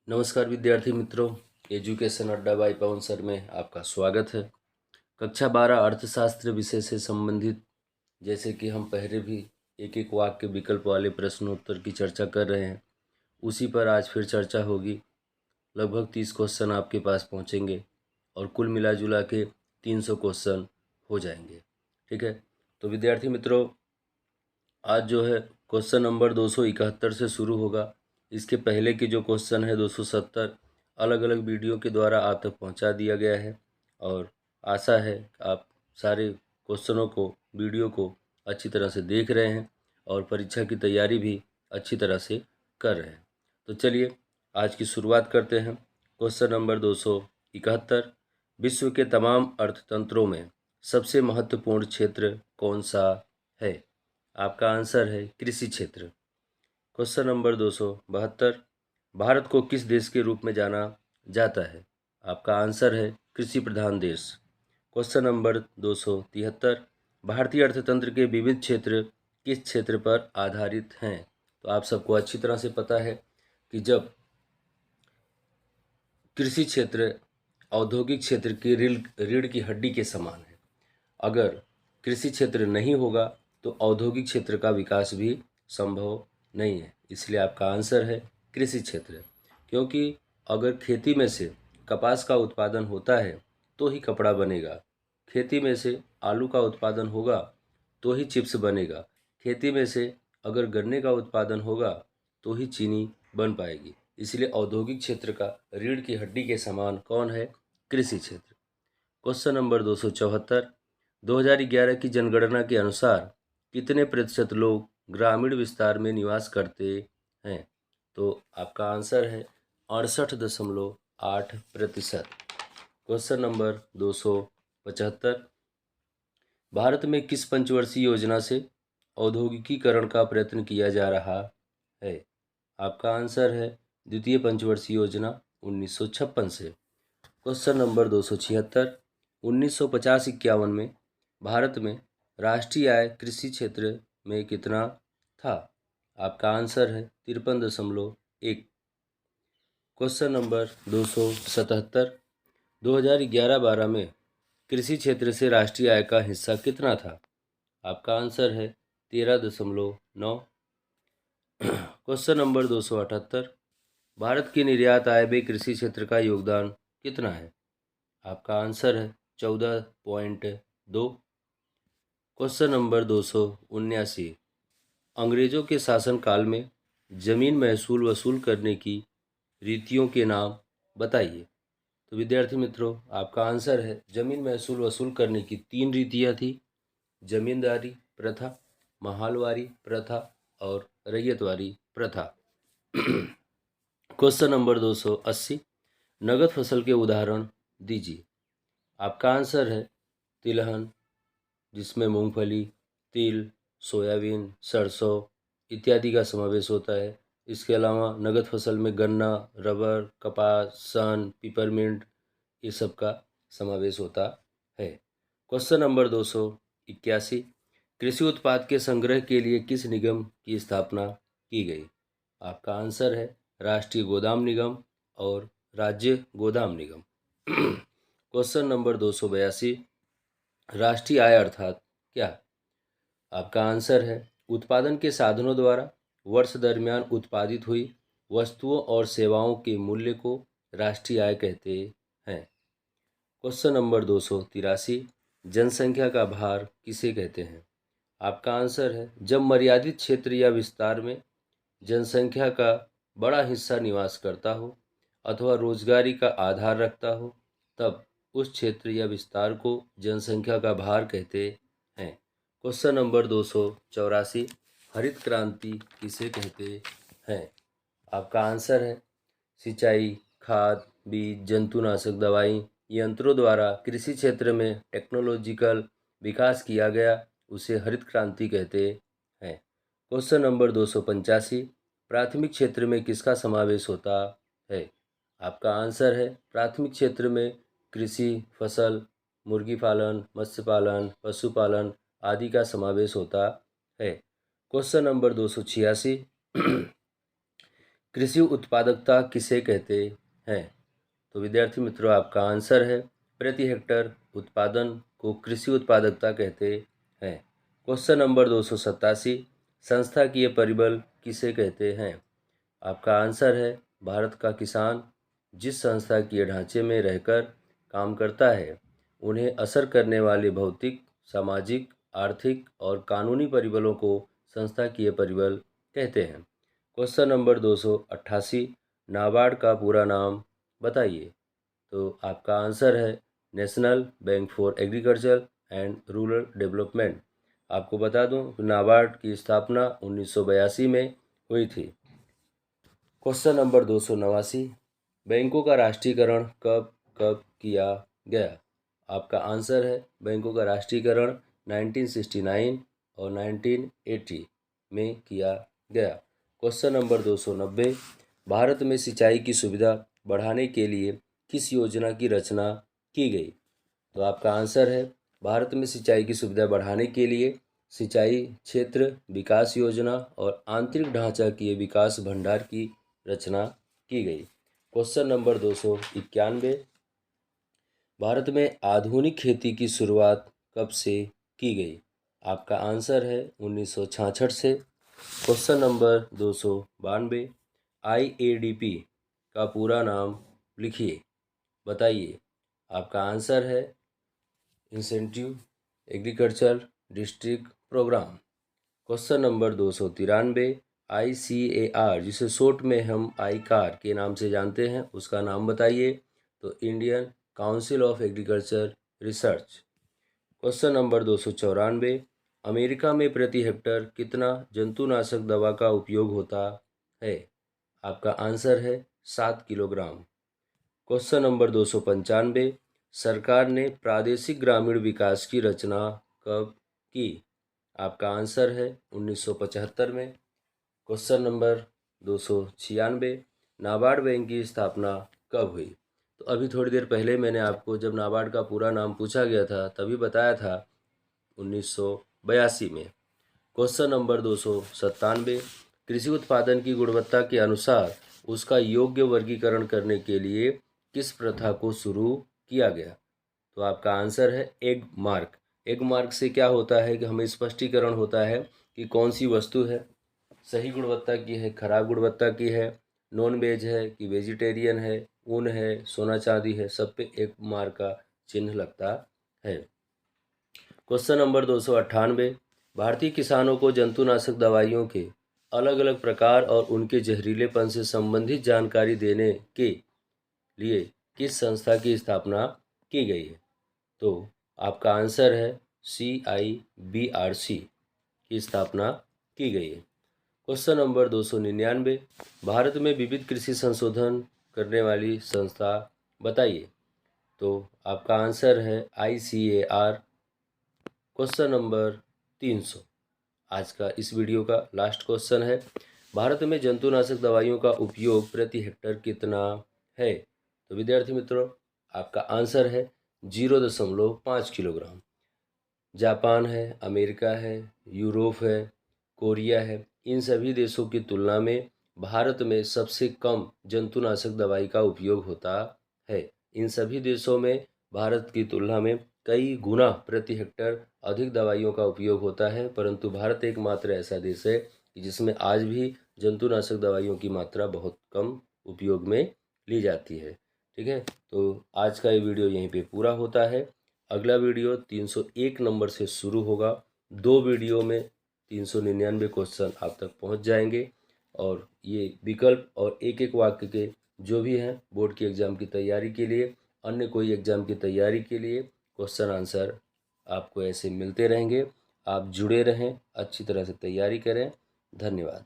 नमस्कार विद्यार्थी मित्रों, एजुकेशन अड्डा बाई पवन सर में आपका स्वागत है। कक्षा 12 अर्थशास्त्र विषय से संबंधित जैसे कि हम पहले भी एक एक वाक्य विकल्प वाले प्रश्नोत्तर की चर्चा कर रहे हैं, उसी पर आज फिर चर्चा होगी। लगभग 30 क्वेश्चन आपके पास पहुंचेंगे और कुल मिला जुला के 300 क्वेश्चन हो जाएंगे। ठीक है, तो विद्यार्थी मित्रों, आज जो है क्वेश्चन नंबर 271 से शुरू होगा। इसके पहले के जो क्वेश्चन है 270 अलग अलग वीडियो के द्वारा आप तक पहुंचा दिया गया है और आशा है आप सारे क्वेश्चनों को, वीडियो को अच्छी तरह से देख रहे हैं और परीक्षा की तैयारी भी अच्छी तरह से कर रहे हैं। तो चलिए आज की शुरुआत करते हैं। क्वेश्चन नंबर 271, विश्व के तमाम अर्थतंत्रों में सबसे महत्वपूर्ण क्षेत्र कौन सा है? आपका आंसर है कृषि क्षेत्र। क्वेश्चन नंबर 272, भारत को किस देश के रूप में जाना जाता है? आपका आंसर है कृषि प्रधान देश। क्वेश्चन नंबर 273, भारतीय अर्थतंत्र के विविध क्षेत्र किस क्षेत्र पर आधारित हैं? तो आप सबको अच्छी तरह से पता है कि जब कृषि क्षेत्र औद्योगिक क्षेत्र की रीढ़ की हड्डी के समान है। अगर कृषि क्षेत्र नहीं होगा तो औद्योगिक क्षेत्र का विकास भी संभव नहीं है। इसलिए आपका आंसर है कृषि क्षेत्र। क्योंकि अगर खेती में से कपास का उत्पादन होता है तो ही कपड़ा बनेगा, खेती में से आलू का उत्पादन होगा तो ही चिप्स बनेगा, खेती में से अगर गन्ने का उत्पादन होगा तो ही चीनी बन पाएगी। इसलिए औद्योगिक क्षेत्र का रीढ़ की हड्डी के समान कौन है? कृषि क्षेत्र। क्वेश्चन नंबर 274, 2011 की जनगणना के अनुसार कितने प्रतिशत लोग ग्रामीण विस्तार में निवास करते हैं? तो आपका आंसर है 68.8%। क्वेश्चन नंबर 275, भारत में किस पंचवर्षीय योजना से औद्योगिकीकरण का प्रयत्न किया जा रहा है? आपका आंसर है द्वितीय पंचवर्षीय योजना 1956 से। क्वेश्चन नंबर 276, 1950-51 में भारत में राष्ट्रीय आय कृषि क्षेत्र में कितना था? आपका आंसर है 53.1। क्वेश्चन नंबर 277, 2011-12 में कृषि क्षेत्र से राष्ट्रीय आय का हिस्सा कितना था? आपका आंसर है 13.9। क्वेश्चन नंबर 278, भारत की निर्यात आय में कृषि क्षेत्र का योगदान कितना है? आपका आंसर है 14.2। क्वेश्चन नंबर 279, अंग्रेजों के शासनकाल में जमीन महसूल वसूल करने की रीतियों के नाम बताइए। तो विद्यार्थी मित्रों, आपका आंसर है जमीन महसूल वसूल करने की 3 रीतियाँ थी: जमींदारी प्रथा, महालवारी प्रथा और रैयतवारी प्रथा। क्वेश्चन नंबर 280, नगद फसल के उदाहरण दीजिए। आपका आंसर है तिलहन, जिसमें मूंगफली, तिल, सोयाबीन, सरसों इत्यादि का समावेश होता है। इसके अलावा नगद फसल में गन्ना, रबर, कपास, सन, पिपरमिंट ये सब का समावेश होता है। क्वेश्चन नंबर 281, कृषि उत्पाद के संग्रह के लिए किस निगम की स्थापना की गई? आपका आंसर है राष्ट्रीय गोदाम निगम और राज्य गोदाम निगम। क्वेश्चन नंबर 282, राष्ट्रीय आय अर्थात क्या? आपका आंसर है उत्पादन के साधनों द्वारा वर्ष दरमियान उत्पादित हुई वस्तुओं और सेवाओं के मूल्य को राष्ट्रीय आय कहते हैं। क्वेश्चन नंबर 283, जनसंख्या का भार किसे कहते हैं? आपका आंसर है जब मर्यादित क्षेत्र या विस्तार में जनसंख्या का बड़ा हिस्सा निवास करता हो अथवा रोजगारी का आधार रखता हो, तब उस क्षेत्र या विस्तार को जनसंख्या का भार कहते हैं। क्वेश्चन नंबर 284, हरित क्रांति किसे कहते हैं? आपका आंसर है सिंचाई, खाद, बीज, जंतुनाशक दवाई यंत्रों द्वारा कृषि क्षेत्र में टेक्नोलॉजिकल विकास किया गया, उसे हरित क्रांति कहते हैं। क्वेश्चन नंबर 285, प्राथमिक क्षेत्र में किसका समावेश होता है? आपका आंसर है प्राथमिक क्षेत्र में कृषि, फसल, मुर्गी पालन, मत्स्य पालन, पशुपालन आदि का समावेश होता है। क्वेश्चन नंबर 286, कृषि उत्पादकता किसे कहते हैं? तो विद्यार्थी मित्रों, आपका आंसर है प्रति हेक्टर उत्पादन को कृषि उत्पादकता कहते हैं। क्वेश्चन नंबर 287, संस्थाकीय परिबल किसे कहते हैं? आपका आंसर है भारत का किसान जिस संस्थाकीय ढांचे में रहकर काम करता है उन्हें असर करने वाले भौतिक, सामाजिक, आर्थिक और कानूनी परिबलों को संस्थाकीय परिबल कहते हैं। क्वेश्चन नंबर 288, नाबार्ड का पूरा नाम बताइए। तो आपका आंसर है national bank for agriculture and rural development. आपको बता दूं कि नाबार्ड की स्थापना 1982 में हुई थी। क्वेश्चन नंबर 289, बैंकों का राष्ट्रीयकरण कब कब किया गया? आपका आंसर है बैंकों का राष्ट्रीयकरण 1969 और 1980 में किया गया। क्वेश्चन नंबर 290, भारत में सिंचाई की सुविधा बढ़ाने के लिए किस योजना की रचना की गई? तो आपका आंसर है भारत में सिंचाई की सुविधा बढ़ाने के लिए सिंचाई क्षेत्र विकास योजना और आंतरिक ढांचा के विकास भंडार की रचना की गई। क्वेश्चन नंबर 291, भारत में आधुनिक खेती की शुरुआत कब से की गई? आपका आंसर है 1966 से। क्वेश्चन नंबर 292, IADP का पूरा नाम लिखिए, बताइए। आपका आंसर है incentive agriculture district programme. Question number 293, ICAR जिसे शॉर्ट में हम ICAR के नाम से जानते हैं उसका नाम बताइए। तो Indian council of agriculture research. Question number 294, America में प्रति हेक्टर कितना जंतुनाशक दवा का उपयोग होता है? आपका आंसर है 7 किलोग्राम। क्वेश्चन नंबर 295, सरकार ने प्रादेशिक ग्रामीण विकास की रचना कब की? आपका आंसर है 1975 में। क्वेश्चन नंबर 296, नाबार्ड बैंक की स्थापना कब हुई? तो अभी थोड़ी देर पहले मैंने आपको जब नाबार्ड का पूरा नाम पूछा गया था तभी बताया था 1982 में। क्वेश्चन नंबर 297, कृषि उत्पादन की गुणवत्ता के अनुसार उसका योग्य वर्गीकरण करने के लिए किस प्रथा को शुरू किया गया? तो आपका आंसर है एग मार्क। एग मार्क से क्या होता है कि हमें स्पष्टीकरण होता है कि कौन सी वस्तु है सही गुणवत्ता की है, खराब गुणवत्ता की है, नॉन वेज है कि वेजिटेरियन है, ऊन है, सोना चांदी है, सब पे एग मार्क का चिन्ह लगता है। क्वेश्चन नंबर 298, भारतीय किसानों को जंतुनाशक दवाइयों के अलग अलग प्रकार और उनके जहरीलेपन से संबंधित जानकारी देने के लिए किस संस्था की स्थापना की गई है? तो आपका आंसर है CIBRC की स्थापना की गई है। क्वेश्चन नंबर 299, भारत में विविध कृषि संशोधन करने वाली संस्था बताइए। तो आपका आंसर है ICAR। क्वेश्चन नंबर 300, आज का इस वीडियो का लास्ट क्वेश्चन है, भारत में जंतुनाशक दवाइयों का उपयोग प्रति हेक्टर कितना है? तो विद्यार्थी मित्रों, आपका आंसर है 0.5 किलोग्राम। जापान है, अमेरिका है, यूरोप है, कोरिया है, इन सभी देशों की तुलना में भारत में सबसे कम जंतुनाशक दवाई का उपयोग होता है। इन सभी देशों में भारत की तुलना में कई गुना प्रति हेक्टर अधिक दवाइयों का उपयोग होता है, परंतु भारत एकमात्र ऐसा देश है कि जिसमें आज भी जंतुनाशक दवाइयों की मात्रा बहुत कम उपयोग में ली जाती है। ठीक है, तो आज का ये वीडियो यहीं पे पूरा होता है। अगला वीडियो 301 नंबर से शुरू होगा। 2 वीडियो में 399 क्वेश्चन आप तक पहुंच जाएंगे और ये विकल्प और एक एक वाक्य के जो भी हैं बोर्ड की एग्ज़ाम की तैयारी के लिए, अन्य कोई एग्ज़ाम की तैयारी के लिए क्वेश्चन आंसर आपको ऐसे मिलते रहेंगे। आप जुड़े रहें, अच्छी तरह से तैयारी करें। धन्यवाद।